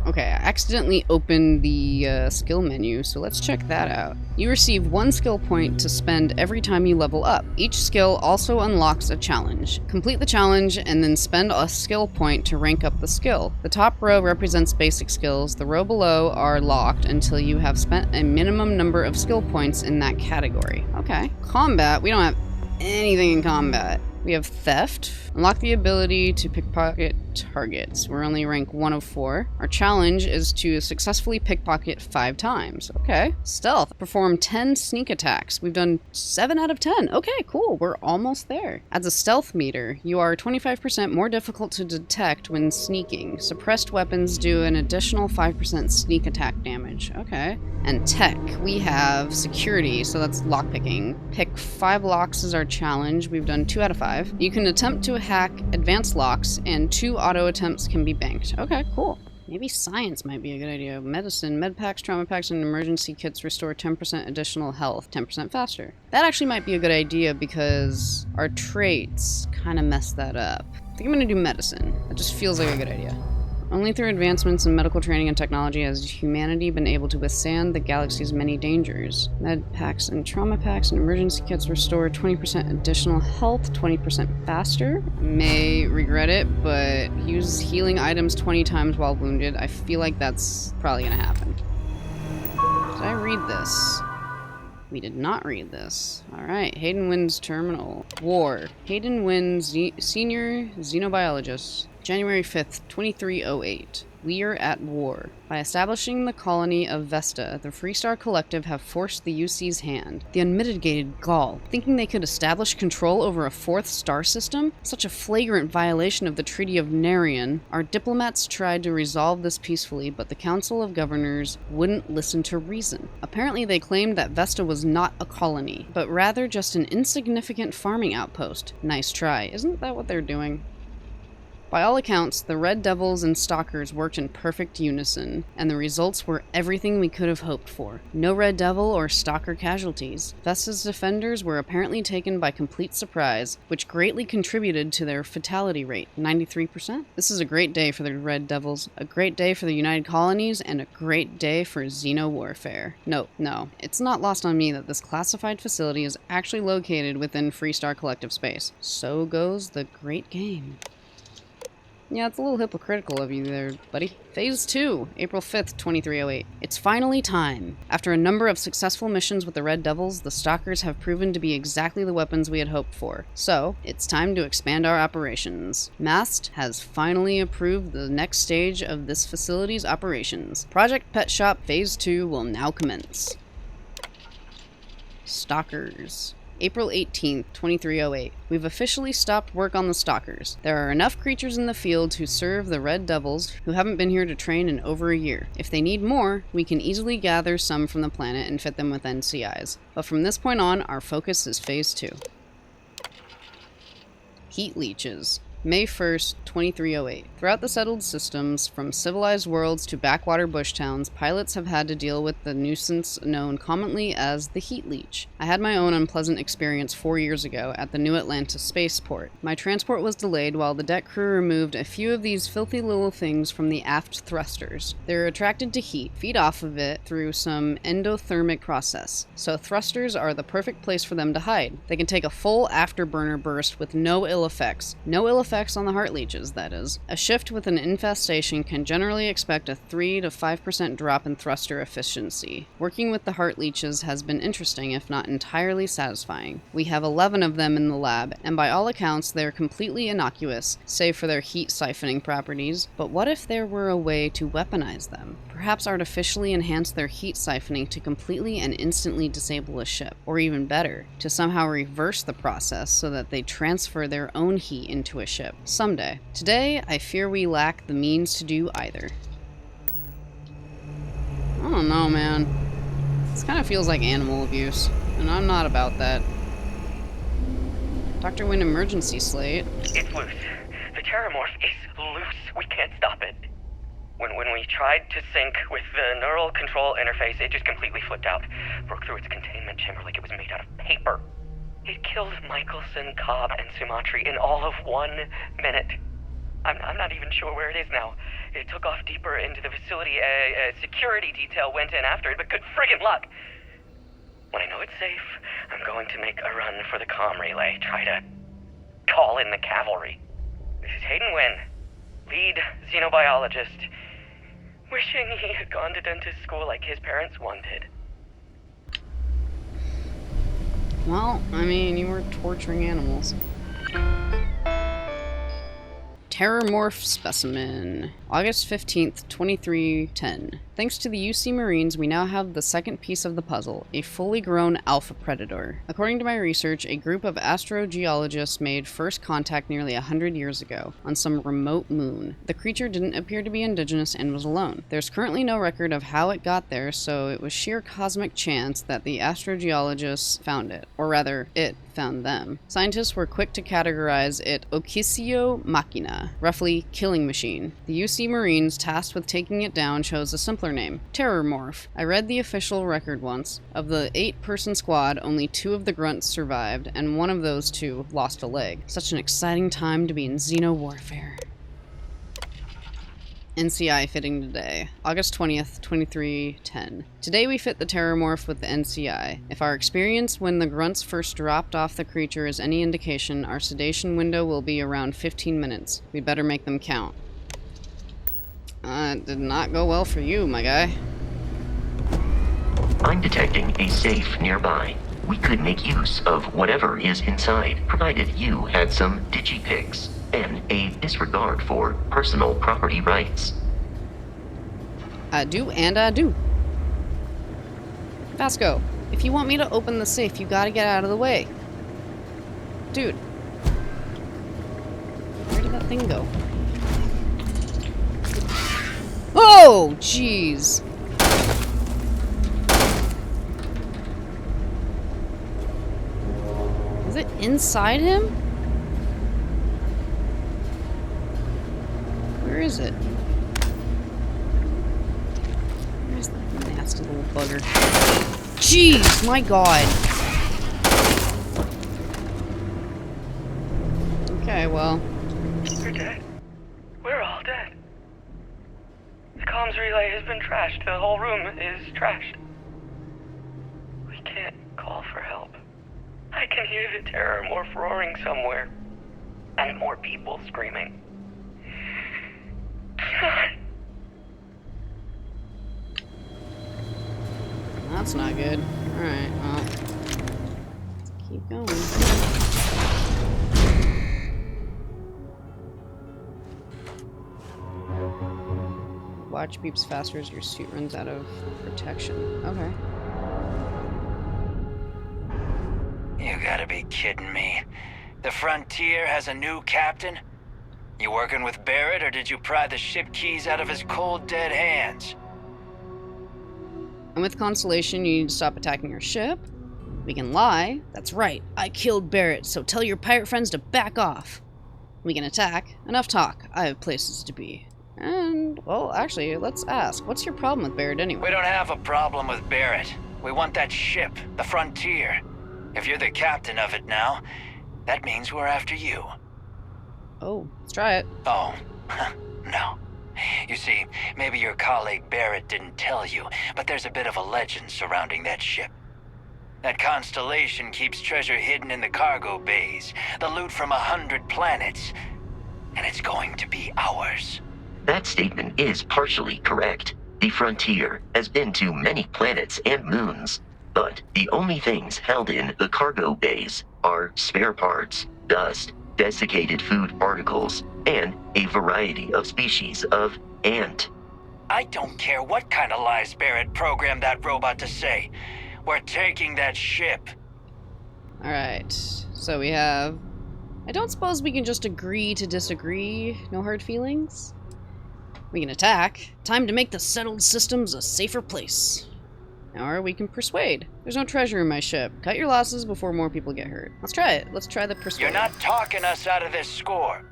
Okay, I accidentally opened the skill menu, so let's check that out. You receive 1 skill point to spend every time you level up. Each skill also unlocks a challenge. Complete the challenge and then spend a skill point to rank up the skill. The top row represents basic skills. The row below are locked until you have spent a minimum number of skill points in that category. Okay. Combat, we don't have anything in combat. We have theft. Unlock the ability to pickpocket targets. We're only rank 1 of 4. Our challenge is to successfully pickpocket 5 times. Okay. Stealth. Perform 10 sneak attacks. We've done 7 out of 10. Okay, cool. We're almost there. Adds a stealth meter. You are 25% more difficult to detect when sneaking. Suppressed weapons do an additional 5% sneak attack damage. Okay. And tech. We have security, so that's lockpicking. Pick 5 locks as our challenge. We've done 2 out of 5. You can attempt to hack advanced locks, and 2 auto attempts can be banked. Okay, cool. Maybe science might be a good idea. Medicine, med packs, trauma packs, and emergency kits restore 10% additional health, 10% faster. That actually might be a good idea because our traits kind of mess that up. I think I'm going to do medicine. That just feels like a good idea. Only through advancements in medical training and technology has humanity been able to withstand the galaxy's many dangers. Med packs and trauma packs and emergency kits restore 20% additional health, 20% faster. May regret it, but use healing items 20 times while wounded. I feel like that's probably gonna happen. Did I read this? We did not read this. Alright, HAYDEN Wynn's terminal. War. HAYDEN Wynn, senior xenobiologist. January 5th, 2308. We are at war. By establishing the colony of Vesta, the Freestar Collective have forced the UC's hand. The unmitigated gall, thinking they could establish control over a 4th star system? Such a flagrant violation of the Treaty of Narion. Our diplomats tried to resolve this peacefully, but the Council of Governors wouldn't listen to reason. Apparently they claimed that Vesta was not a colony, but rather just an insignificant farming outpost. Nice try. Isn't that what they're doing? By all accounts, the Red Devils and Stalkers worked in perfect unison, and the results were everything we could have hoped for. No Red Devil or Stalker casualties. Vesta's defenders were apparently taken by complete surprise, which greatly contributed to their fatality rate, 93%. This is a great day for the Red Devils, a great day for the United Colonies, and a great day for xeno-warfare. No, it's not lost on me that this classified facility is actually located within Freestar Collective space. So goes the great game. Yeah, it's a little hypocritical of you there, buddy. Phase 2, April 5th, 2308. It's finally time. After a number of successful missions with the Red Devils, the Stalkers have proven to be exactly the weapons we had hoped for. So, it's time to expand our operations. MAST has finally approved the next stage of this facility's operations. Project Pet Shop Phase 2 will now commence. Stalkers. April 18th, 2308. We've officially stopped work on the Stalkers. There are enough creatures in the field to serve the Red Devils who haven't been here to train in over a year. If they need more, we can easily gather some from the planet and fit them with NCIs. But from this point on, our focus is Phase 2. Heat leeches. May 1st, 2308. Throughout the settled systems, from civilized worlds to backwater bush towns, pilots have had to deal with the nuisance known commonly as the heat leech. I had my own unpleasant experience 4 years ago at the New Atlantis spaceport. My transport was delayed while the deck crew removed a few of these filthy little things from the aft thrusters. They're attracted to heat, feed off of it through some endothermic process, so thrusters are the perfect place for them to hide. They can take a full afterburner burst with no ill effects. No ill effects on the heart leeches, that is. A shift with an infestation can generally expect a 3 to 5% drop in thruster efficiency. Working with the heart leeches has been interesting, if not entirely satisfying. We have 11 of them in the lab, and by all accounts they're completely innocuous, save for their heat siphoning properties. But what if there were a way to weaponize them? perhaps artificially enhance their heat siphoning to completely and instantly disable a ship, or even better, to somehow reverse the process so that they transfer their own heat into a ship, someday. Today, I fear we lack the means to do either. I don't know, man. This kind of feels like animal abuse, and I'm not about that. Dr. Wynn, emergency slate. It's loose. The terramorph is loose. We can't stop it. When we tried to sync with the neural control interface, it just completely flipped out. Broke through its containment chamber like it was made out of paper. It killed Michelson, Cobb, and Sumatri in all of 1 minute. I'm not even sure where it is now. It took off deeper into the facility. A security detail went in after it, but good friggin' luck. When I know it's safe, I'm going to make a run for the comm relay. Try to call in the cavalry. This is HAYDEN Wynn, lead xenobiologist. Wishing he had gone to dentist school like his parents wanted. Well, I mean, you were torturing animals. Terramorph specimen. August 15th, 2310. Thanks to the UC Marines, we now have the second piece of the puzzle, a fully grown alpha predator. According to my research, a group of astrogeologists made first contact nearly 100 years ago on some remote moon. The creature didn't appear to be indigenous and was alone. There's currently no record of how it got there, so it was sheer cosmic chance that the astrogeologists found it. Or rather, it found them. Scientists were quick to categorize it Officio Machina, roughly killing machine. The UC Marines tasked with taking it down chose a simpler name, Terramorph. I read the official record once. Of the 8-person squad, only 2 of the grunts survived, and one of those 2 lost a leg. Such an exciting time to be in xeno warfare. NCI fitting today, August 20th, 2310. Today we fit the Terramorph with the NCI. If our experience when the grunts first dropped off the creature is any indication, our sedation window will be around 15 minutes. We'd better make them count. It did not go well for you, my guy. I'm detecting a safe nearby. We could make use of whatever is inside, provided you had some digipics and a disregard for personal property rights. I do, and I do. Vasco, if you want me to open the safe, you gotta get out of the way. Dude. Where did that thing go? Oh, jeez. Is it inside him? Where is it? Where's that nasty little bugger? Jeez, my god. Okay, well. We're dead. We're all dead. The comms relay has been trashed. The whole room is trashed. We can't call for help. I can hear the Terramorph roaring somewhere. And more people screaming. God. That's not good. Alright, well. Let's keep going. Watch beeps faster as your suit runs out of protection. Okay. You gotta be kidding me. The Frontier has a new captain? You working with Barrett, or did you pry the ship keys out of his cold, dead hands? And with Constellation, you need to stop attacking our ship. We can lie. That's right. I killed Barrett, so tell your pirate friends to back off. We can attack. Enough talk. I have places to be. And, well, actually, let's ask. What's your problem with Barrett anyway? We don't have a problem with Barrett. We want that ship, the Frontier. If you're the captain of it now, that means we're after you. Oh, let's try it. Oh, no. You see, maybe your colleague Barrett didn't tell you, but there's a bit of a legend surrounding that ship. That constellation keeps treasure hidden in the cargo bays, the loot from 100 planets, and it's going to be ours. That statement is partially correct. The Frontier has been to many planets and moons, but the only things held in the cargo bays are spare parts, dust, desiccated food particles, and a variety of species of ant. I don't care what kind of lies Barrett programmed that robot to say. We're taking that ship. Alright, so we have... I don't suppose we can just agree to disagree. No hard feelings? We can attack. Time to make the settled systems a safer place. Or we can persuade. There's no treasure in my ship. Cut your losses before more people get hurt. Let's try it. Let's try the persuade. You're not talking us out of this score.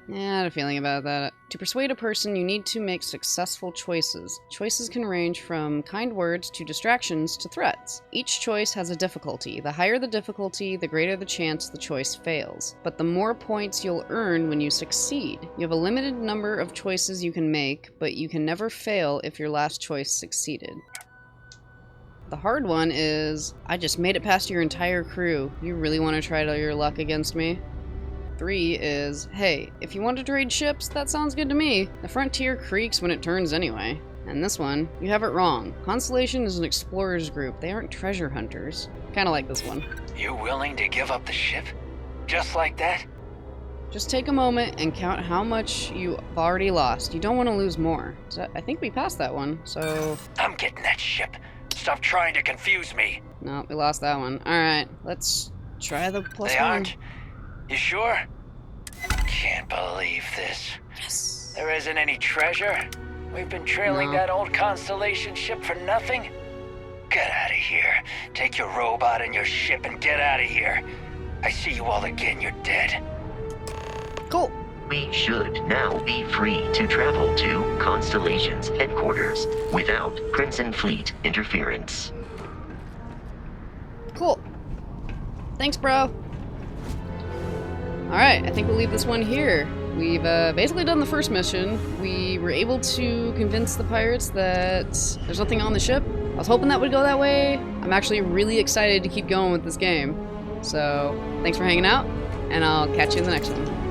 Yeah, I had a feeling about that. To persuade a person, you need to make successful choices. Choices can range from kind words to distractions to threats. Each choice has a difficulty. The higher the difficulty, the greater the chance the choice fails. But the more points you'll earn when you succeed. You have a limited number of choices you can make, but you can never fail if your last choice succeeded. The hard one is, I just made it past your entire crew. You really want to try your luck against me? 3 is, hey, if you want to trade ships, that sounds good to me. The frontier creaks when it turns anyway. And this one, you have it wrong. Constellation is an explorers group. They aren't treasure hunters. Kinda like this one. You willing to give up the ship? Just like that? Just take a moment and count how much you've already lost. You don't want to lose more. I think we passed that one, so... I'm getting that ship. Stop trying to confuse me. No, we lost that one. Alright, let's try the +1. They aren't? You sure? Can't believe this. Yes. There isn't any treasure? We've been trailing that old Constellation ship for nothing? Get out of here. Take your robot and your ship and get out of here. I see you all again, you're dead. Cool. We should now be free to travel to Constellation's headquarters without Crimson Fleet interference. Cool. Thanks, bro. Alright, I think we'll leave this one here. We've basically done the first mission. We were able to convince the pirates that there's nothing on the ship. I was hoping that would go that way. I'm actually really excited to keep going with this game. So, thanks for hanging out, and I'll catch you in the next one.